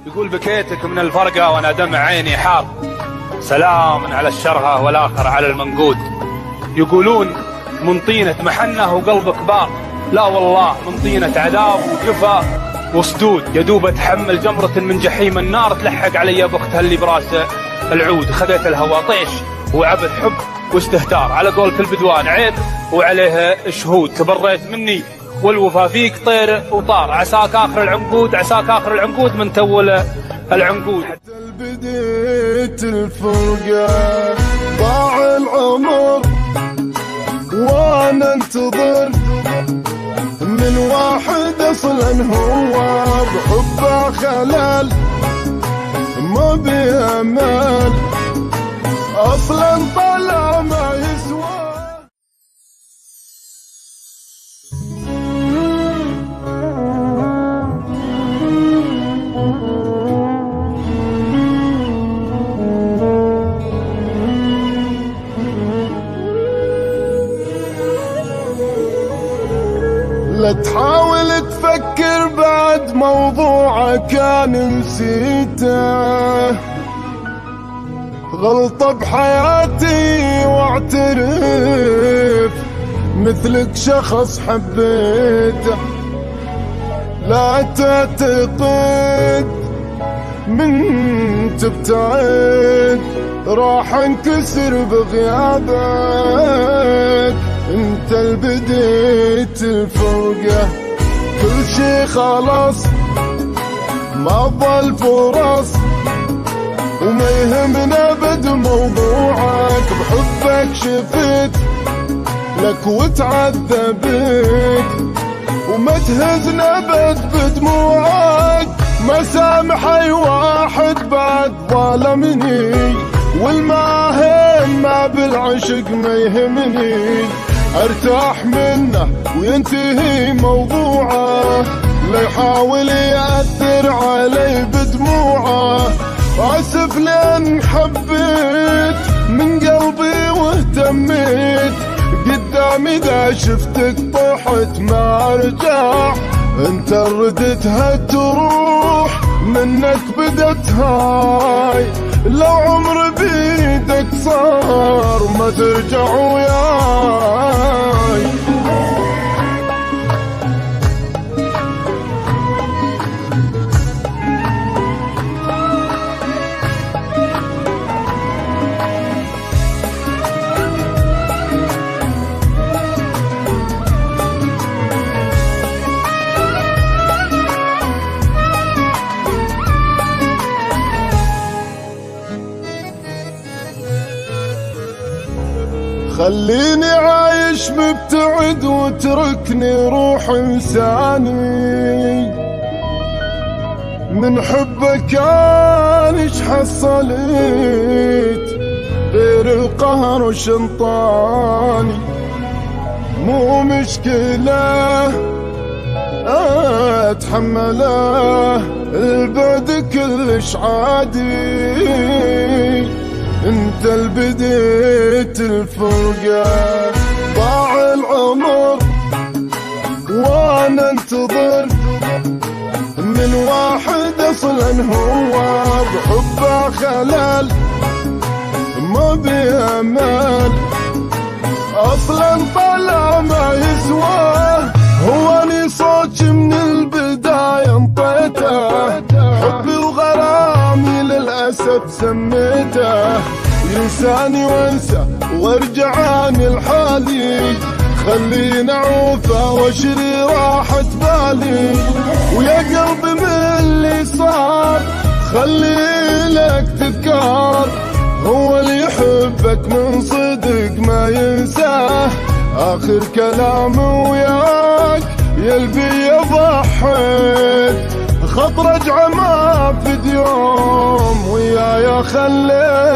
يقول بكيتك من الفرقة وانا دمع عيني حار، سلام على الشرهة والاخر على المنقود. يقولون من طينة محنة وقلب كبار، لا والله من طينة عذاب وجفا وصدود. يدوب اتحمل جمرة من جحيم النار، تلحق علي بختها اللي براسه العود. خذيت الهوى طيش وعبث حب واستهتار، على قولة البدوان عيب وعليها شهود. تبريت مني والوفا فيك طير وطار، عساك اخر العنقود، عساك اخر العنقود من تول العنقود. بديت الفرقة ضاع العمر وانا انتظر من واحد اصلا هو بحبه خلل ما بيأمل، اصلا طلع ما يسوى. لا تحاول تفكر بعد موضوعك كان نسيته، غلطة بحياتي واعترف مثلك شخص حبيته. لا تعتقد من تبتعد راح انكسر بغيابك، انت اللي بديت الفرقة كل شي خلاص ما ضل فرص، وما يهمنا ابد موضوعك. بحبك شفت لك وتعذبت وما تهزنا ابد بدموعك. ما سامح اي واحد بعد ظالمني، والماهم ما بالعشق ما يهمني. ارتاح منه وينتهي موضوعه، لا يحاول يأثر علي بدموعه. اسف لان حبيت من قلبي واهتميت، قدامي اذا شفتك طحت ما ارجع. انت ردتها تروح منك بدت هاي، لو عمر بيدك صار ما ترجع وياي. خليني عايش مبتعد واتركني روح انساني، من حبك انيش حصلت غير القهر وشنطاني. مو مشكلة اتحمله البعد كلش عادي، انت اللي بديت الفرقة ضاع العمر وانا انتظر من واحد اصلا هو بحبه خلل ما بيأمل، اصلا طلع ما يسوى. هو اني صوتي من البداية انطيته، حبي وغرامي للأسف سميته. ينساني وانسى وارجعاني لحالي، خليني اعوفه واشري راحة بالي. ويا قلبي من اللي صار خلي لك تذكار، هو اللي يحبك من صدق ما ينساه. اخر كلام وياك يلبي يضحك، خط رجعه ما في يوم وياي خليك